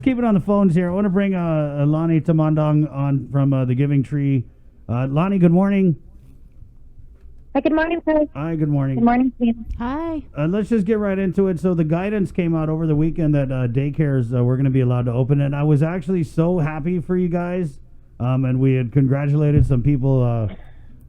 Keep it on the phones here. I want to bring Lani Tamondong on from the Giving Tree. Lani, good morning. Hi, good morning, sir. Hi, good morning. Good morning, Steve. Hi. Let's just get right into it. So the guidance came out over the weekend that daycares were going to be allowed to open, and I was actually so happy for you guys. And we had congratulated some people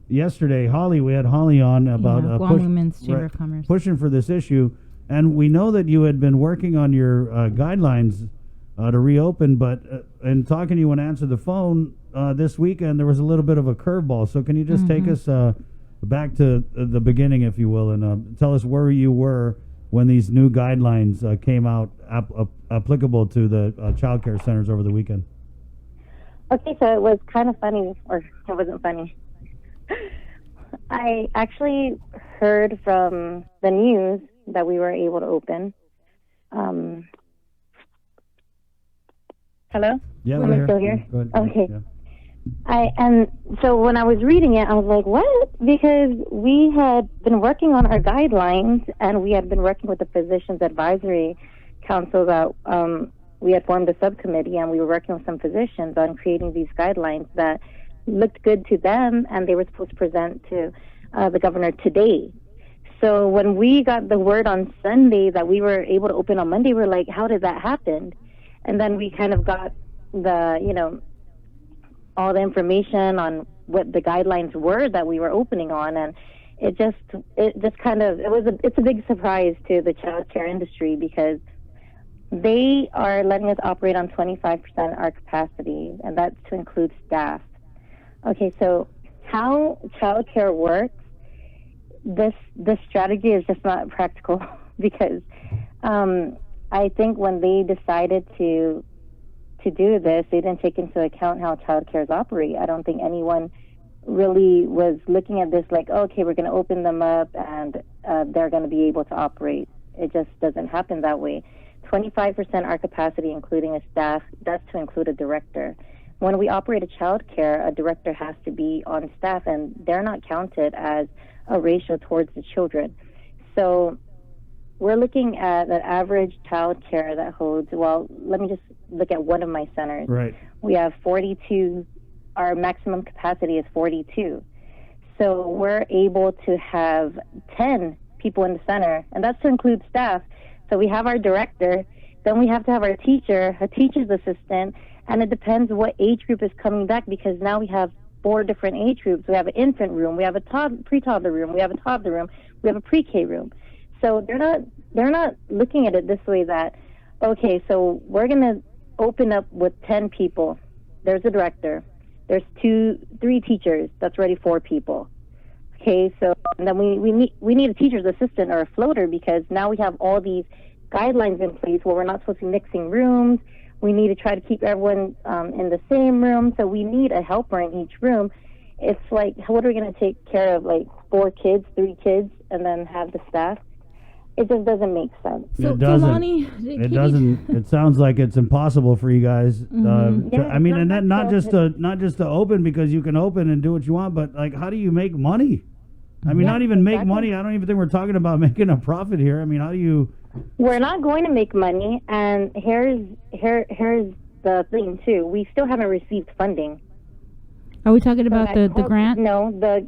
yesterday. We had Holly on about Guam Women's Chamber of Commerce pushing for this issue, and we know that you had been working on your guidelines to reopen, but in talking to you when I answered the phone this weekend, there was a little bit of a curveball. So can you just take us back to the beginning, if you will, and tell us where you were when these new guidelines came out applicable to the child care centers over the weekend? Okay, so it was kind of funny, or it wasn't funny. I actually heard from the news that we were able to open. Hello? Yeah, Am I still here? Yeah, go ahead. Okay. Yeah. And so when I was reading it, I was like, what? Because we had been working on our guidelines, and we had been working with the Physicians Advisory Council that we had formed a subcommittee, and we were working with some physicians on creating these guidelines that looked good to them, and they were supposed to present to the governor today. So when we got the word on Sunday that we were able to open on Monday, we're like, how did that happen? And then we kind of got the, all the information on what the guidelines were that we were opening on, and it's a big surprise to the child care industry because they are letting us operate on 25% of our capacity, and that's to include staff. Okay, so how child care works, this strategy is just not practical because I think when they decided to do this, they didn't take into account how child cares operate. I don't think anyone really was looking at this like, okay, we're going to open them up and they're going to be able to operate. It just doesn't happen that way. 25% our capacity, including a staff, that's to include a director. When we operate a child care, a director has to be on staff, and they're not counted as a ratio towards the children. So we're looking at an average child care that holds, well, let me just look at one of my centers. Right. We have 42, our maximum capacity is 42. So we're able to have 10 people in the center, and that's to include staff. So we have our director, then we have to have our teacher, a teacher's assistant, and it depends what age group is coming back because now we have 4 different age groups. We have an infant room, we have a pre-toddler room, we have a toddler room, we have a pre-K room. So they're not looking at it this way that, okay, so we're going to open up with 10 people. There's a director. There's 3 teachers. That's already 4 people. Okay, so and then we need a teacher's assistant or a floater because now we have all these guidelines in place where we're not supposed to be mixing rooms. We need to try to keep everyone in the same room. So we need a helper in each room. It's like, what are we going to take care of, like 4 kids, 3 kids, and then have the staff? It just doesn't make sense. It doesn't. Lani, it doesn't. It sounds like it's impossible for you guys. I mean, and that not just to open because you can open and do what you want, but like, how do you make money? I mean, not even make money. I don't even think we're talking about making a profit here. I mean, how do you? We're not going to make money, and here's the thing too. We still haven't received funding. Are we talking about the grant? No, the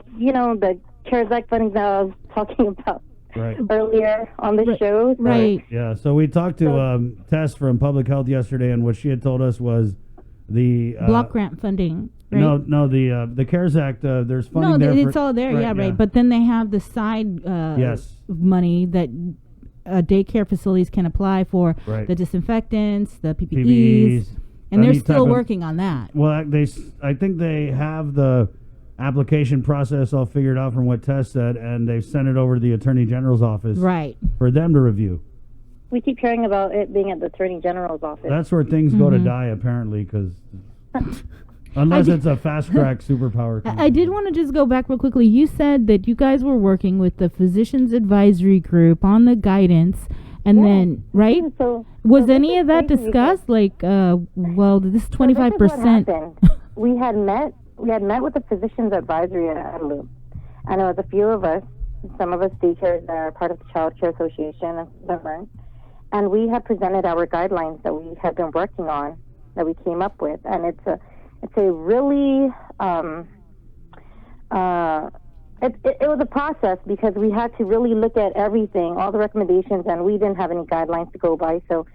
CARES Act funding that I was talking about. Right. Earlier on the show. Right. Yeah. So we talked to Tess from Public Health yesterday, and what she had told us was the block grant funding. Right? No, the CARES Act. There's funding there. No, it's all there. Right. But then they have the side money that daycare facilities can apply for the disinfectants, the PPEs, and they're still working on that. Well, I think they have the application process all figured out from what Tess said, and they've sent it over to the Attorney General's office for them to review. We keep hearing about it being at the Attorney General's office. That's where things go to die, apparently, because unless it's a fast-track superpower. I did want to just go back real quickly. You said that you guys were working with the Physicians Advisory Group on the guidance, and then, right? Was any of that discussed? Like, this 25%. We had met with the Physicians Advisory at Loop, and it was a few of us, some of us daycares that are part of the Child Care Association, and some weren't. and we had presented our guidelines that we had been working on, that we came up with, and it's a really it was a process because we had to really look at everything, all the recommendations, and we didn't have any guidelines to go by. So,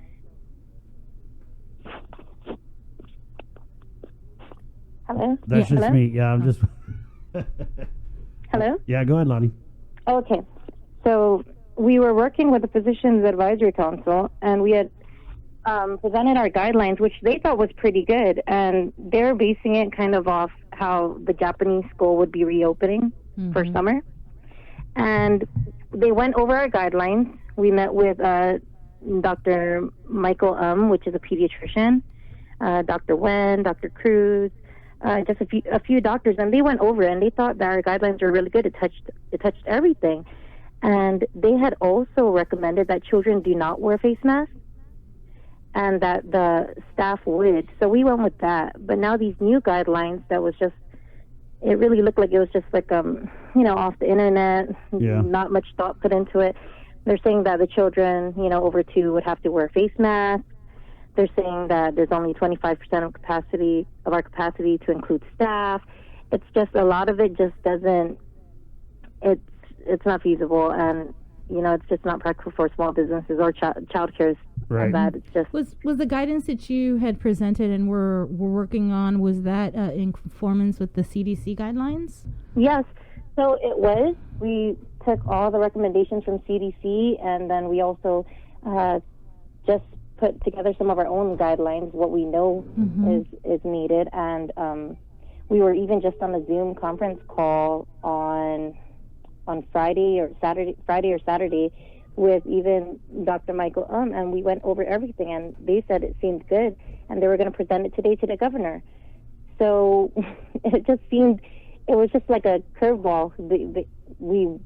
hello? That's just hello? me. Yeah, I'm just. Hello? Yeah, go ahead, Lani. Okay. So we were working with the Physicians Advisory Council, and we had presented our guidelines, which they thought was pretty good, and they're basing it kind of off how the Japanese school would be reopening for summer. And they went over our guidelines. We met with Dr. Michael which is a pediatrician, Dr. Wen, Dr. Cruz, just a few doctors, and they went over and they thought that our guidelines were really good. It touched everything. And they had also recommended that children do not wear face masks and that the staff would. So we went with that. But now these new guidelines that was just, it really looked like it was just like, off the internet, not much thought put into it. They're saying that the children, over 2 would have to wear face masks. They're saying that there's only 25% of our capacity to include staff. It's just a lot of it just doesn't, it's not feasible, and it's just not practical for small businesses or child care. Right. That it's just was the guidance that you had presented and were working on, was that in conformance with the CDC guidelines? Yes. So it was. We took all the recommendations from CDC, and then we also just put together some of our own guidelines, what we know is needed, and we were even just on a Zoom conference call on Friday or Saturday with even Dr. Michael and we went over everything, and they said it seemed good, and they were going to present it today to the governor. So it was just like a curveball. We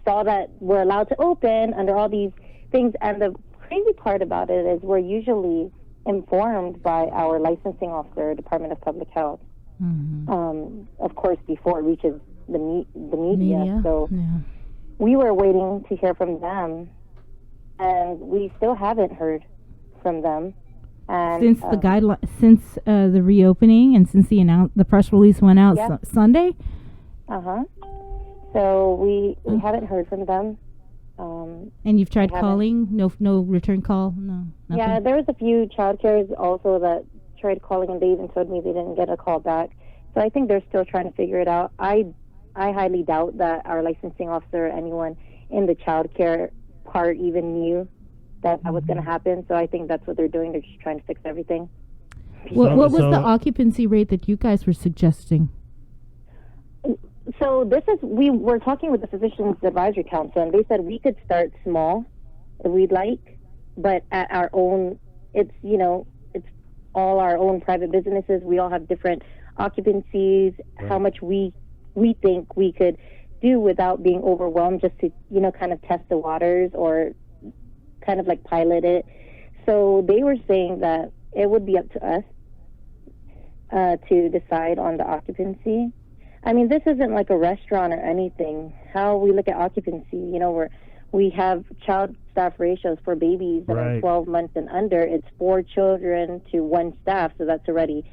saw that we're allowed to open under all these things, and the crazy part about it is we're usually informed by our licensing officer, Department of Public Health, of course, before it reaches the media. So we were waiting to hear from them, and we still haven't heard from them. And since the reopening, and since the press release went out Sunday. So we haven't heard from them. And you've tried calling? No return call? No. Nothing? Yeah, there was a few child cares also that tried calling, and they even told me they didn't get a call back. So I think they're still trying to figure it out. I highly doubt that our licensing officer or anyone in the child care part even knew that was going to happen. So I think that's what they're doing. They're just trying to fix everything. What was the occupancy rate that you guys were suggesting? So we were talking with the Physicians Advisory Council, and they said we could start small if we'd like, but at our own, it's all our own private businesses. We all have different occupancies, how much we think we could do without being overwhelmed, just to, kind of test the waters or kind of like pilot it. So they were saying that it would be up to us to decide on the occupancy. I mean, this isn't like a restaurant or anything. How we look at occupancy, we have child staff ratios for babies that are 12 months and under. It's 4 children to 1 staff, so that's already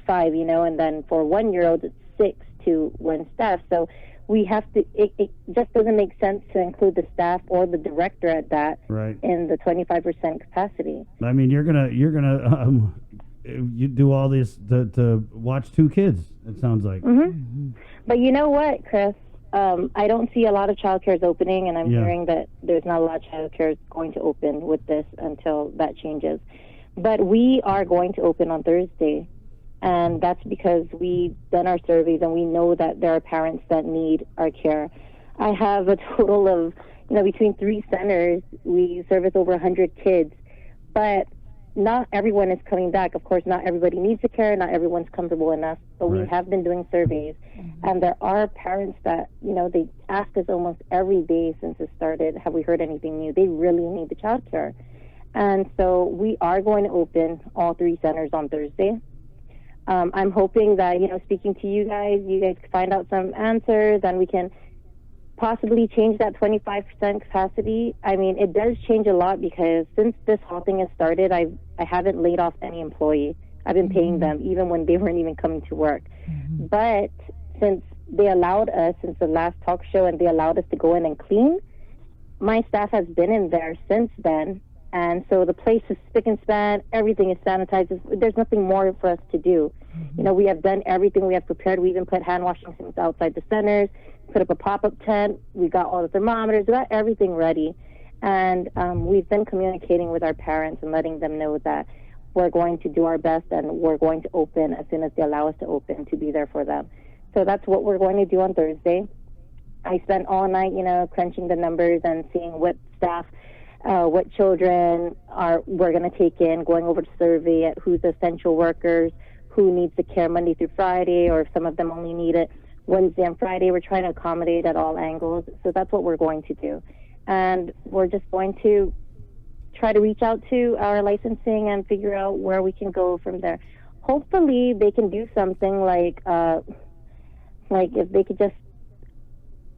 5, and then for 1-year-olds, it's 6 to 1 staff. So we have to, it just doesn't make sense to include the staff or the director at that in the 25% capacity. I mean, you're gonna you do all this to watch 2 kids, it sounds like. But you know what, Chris? I don't see a lot of child cares opening, and I'm hearing that there's not a lot of child cares going to open with this until that changes. But we are going to open on Thursday, and that's because we've done our surveys and we know that there are parents that need our care. I have a total of, between 3 centers, we service over 100 kids, but not everyone is coming back. Of course, not everybody needs the care, not everyone's comfortable enough, but we have been doing surveys, and there are parents that, they ask us almost every day since it started, have we heard anything new? They really need the child care. And so we are going to open all 3 centers on Thursday. I'm hoping that, speaking to you guys can find out some answers, and we can possibly change that 25% capacity. I mean, it does change a lot because since this whole thing has started, I haven't laid off any employee. I've been paying them even when they weren't even coming to work. But since they allowed us, since the last talk show, and they allowed us to go in and clean, my staff has been in there since then. And so the place is spick and span. Everything is sanitized. There's nothing more for us to do. You know, we have done everything. We have prepared. We even put hand washing stations outside the centers, put up a pop-up tent. We got all the thermometers. We got everything ready. And we've been communicating with our parents and letting them know that we're going to do our best and we're going to open as soon as they allow us to open, to be there for them. So that's what we're going to do on Thursday. I spent all night, you know, crunching the numbers and seeing what staff, what children we're going to take in, going over to survey at who's essential workers, who needs the care Monday through Friday, or if some of them only need it Wednesday and Friday. We're trying to accommodate at all angles. So that's what we're going to do. And we're just going to try to reach out to our licensing and figure out where we can go from there. Hopefully they can do something like if they could just,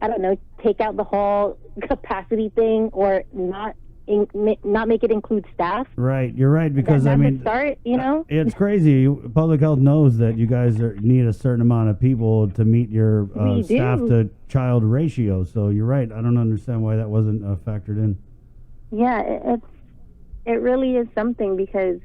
I don't know, take out the whole capacity thing, or not make it include staff. Right, you're right, because that's I mean, start, you know, it's crazy. Public health knows that you guys need a certain amount of people to meet your staff to child ratio. So you're right. I don't understand why that wasn't factored in. Yeah, it really is something, because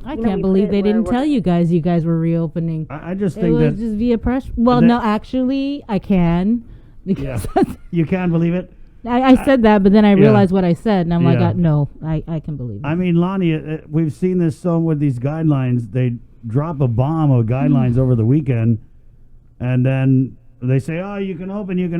I can't believe they didn't tell you guys were reopening. I just think it was that just via press. Well, no, actually, I can. Because you can believe it. I said that, but then I realized what I said, and I'm like, no, I can believe it. I mean, Lani, we've seen this so with these guidelines. They drop a bomb of guidelines over the weekend, and then they say, oh, you can open. And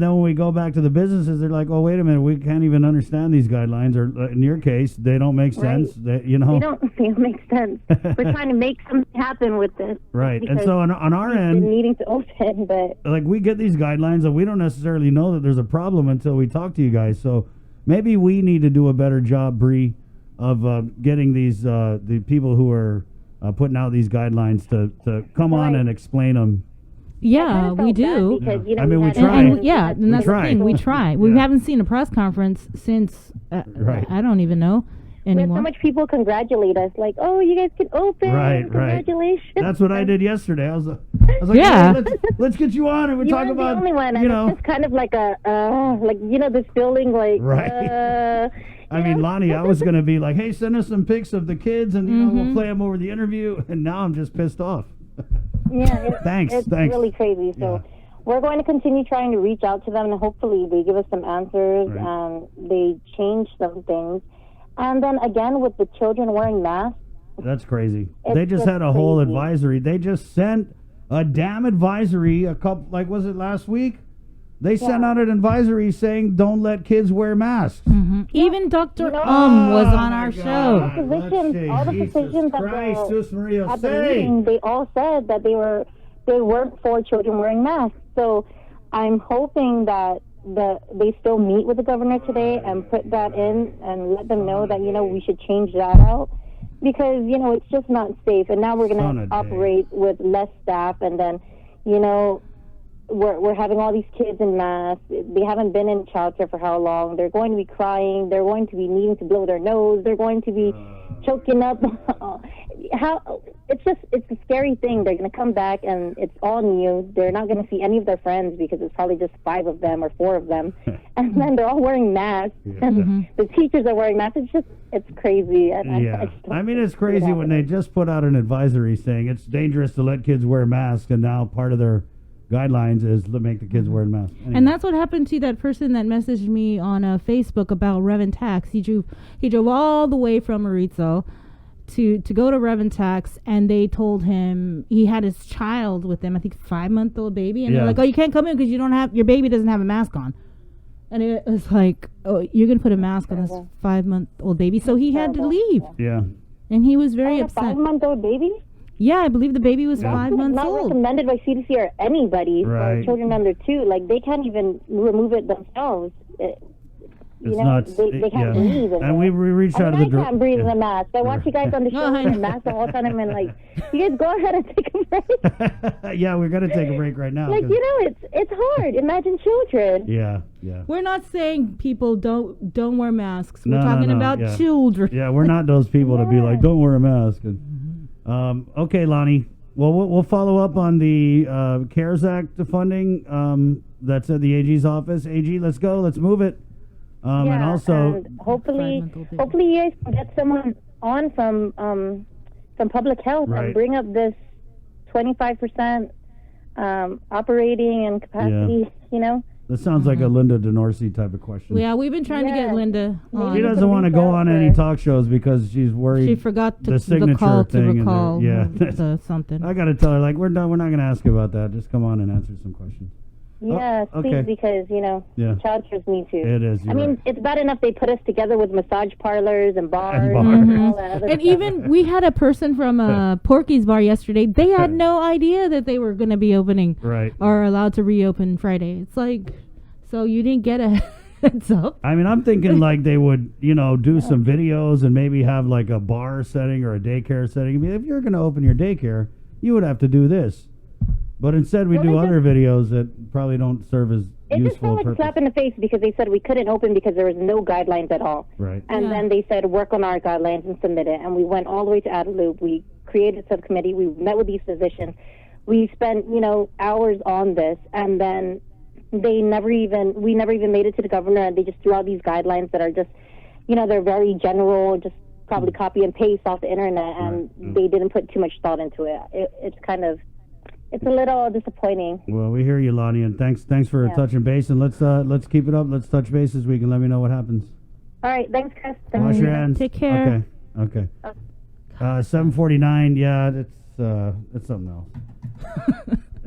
then when we go back to the businesses, they're like, oh, wait a minute, we can't even understand these guidelines. Or in your case, they don't make sense. They don't make sense. We're trying to make something happen with this. Right. And so on our end, needing to open, but like, we get these guidelines and we don't necessarily know that there's a problem until we talk to you guys. So maybe we need to do a better job, Bree, of getting these the people who are putting out these guidelines to come on and explain them. Yeah, we do. Because, you know, I mean, we try. And that's the thing. We try. We haven't seen a press conference since, I don't even know anymore. We have so much people congratulate us, like, oh, you guys can open. Right, Congratulations. That's what I did yesterday. I was like, hey, let's get you on and we talk about, the only one, you know. It's kind of like this feeling like, right. I mean, Lani, I was going to be like, hey, send us some pics of the kids and, you know, we'll play them over the interview. And now I'm just pissed off. Yeah, Thanks. really crazy. So we're going to continue trying to reach out to them, and hopefully they give us some answers and they change some things. And then again, with the children wearing masks, that's crazy. They just had a whole advisory. They just sent a damn advisory was it last week? They sent out an advisory saying don't let kids wear masks. Even Dr. was on our show. All the physicians at the meeting, they all said that they weren't for children wearing masks. So I'm hoping that they still meet with the governor today and put that in and let them know that, you know, we should change that out, because, you know, it's just not safe. And now we're going to operate with less staff, and then, you know, we're having all these kids in masks. They haven't been in childcare for how long? They're going to be crying. They're going to be needing to blow their nose. They're going to be choking up. It's a scary thing. They're going to come back and it's all new. They're not going to see any of their friends because it's probably just 5 of them or 4 of them. And then they're all wearing masks. And the teachers are wearing masks. It's crazy. And I mean, it's crazy when they just put out an advisory saying it's dangerous to let kids wear masks, and now part of their guidelines is to make the kids wear masks. Anyway. And that's what happened to that person that messaged me on Facebook about Revan Tax. He drove all the way from Maritza to go to Revan Tax, and they told him he had his child with him, I think 5-month-old baby, and they're like, oh, you can't come in because your baby doesn't have a mask on. And it was like, oh, you're going to put a mask on this 5-month-old baby. So he had to leave. Yeah. And he was very upset. A 5-month-old baby? Yeah, I believe the baby was 5 months not old. Not recommended by CDC or anybody for children under 2. Like, they can't even remove it themselves. It's know, not. they can't breathe. And we reached out of the. I can't breathe in a mask. I watch you guys on the show in a mask the whole time. I'm like, you guys go ahead and take a break. Yeah, we're gonna take a break right now. Like, it's hard. Imagine children. Yeah. We're not saying people don't wear masks. We're No, talking no, about yeah. children. Yeah, we're not those people to be like, don't wear a mask. Okay, Lani. Well, we'll follow up on the CARES Act funding that's at the AG's office. AG, let's go. Let's move it. And also, hopefully you guys can get someone on from public health and bring up this 25% operating and capacity. That sounds like a Linda DeNorsi type of question. Yeah, we've been trying to get Linda on. She doesn't want to go on any talk shows because she's worried. She forgot the signature call thing. To recall something. I got to tell her, like, we're done. We're not going to ask you about that. Just come on and answer some questions. Yeah, please, because, child care's me too. It is. I mean, it's bad enough they put us together with massage parlors and bars. And all that other and stuff. even we had a person from Porky's Bar yesterday. They had no idea that they were going to be opening or allowed to reopen Friday. It's like, so you didn't get a heads up. I mean, I'm thinking like they would, do some videos and maybe have like a bar setting or a daycare setting. I mean, if you're going to open your daycare, you would have to do this. But instead, we do other videos that probably don't serve as it useful just felt like a slap in the face because they said we couldn't open because there was no guidelines at all. Right. And then they said work on our guidelines and submit it. And we went all the way to Adelup. We created a subcommittee. We met with these physicians. We spent, hours on this. And then we never even made it to the governor. And they just threw out these guidelines that are just, they're very general, just probably copy and paste off the internet. And they didn't put too much thought into it. It's kind of... It's a little disappointing. Well, we hear you, Lani, and thanks for touching base, and let's keep it up. Let's touch base this week and let me know what happens. All right, thanks, Chris. Wash your hands. Take care. Okay. 7:49. Yeah, it's something else.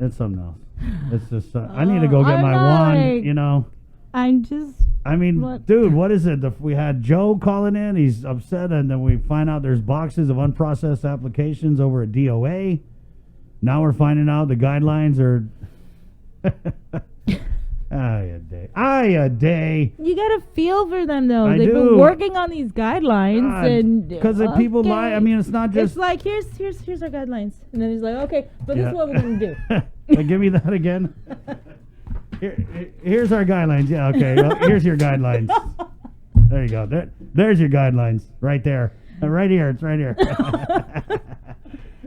It's something else. It's just I need to go get my wand. I mean, dude, what is it? We had Joe calling in. He's upset, and then we find out there's boxes of unprocessed applications over at DOA. Now we're finding out the guidelines are a day. You got to feel for them, though. They've been working on these guidelines. And because people lie. I mean, it's not just... It's like, here's our guidelines. And then he's like, okay, but this is what we're going to do. Give me that again. Here's our guidelines. Yeah, okay. Well, here's your guidelines. There you go. There's your guidelines. Right there. Right here. It's right here.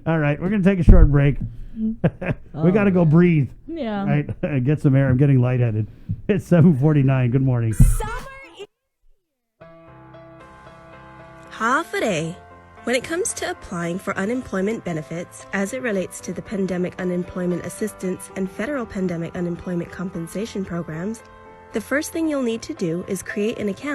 All right, we're going to take a short break. We got to go breathe. Yeah. Right? Get some air. I'm getting lightheaded. It's 7:49. Good morning. Half a day. When it comes to applying for unemployment benefits, as it relates to the Pandemic Unemployment Assistance and Federal Pandemic Unemployment Compensation Programs, the first thing you'll need to do is create an account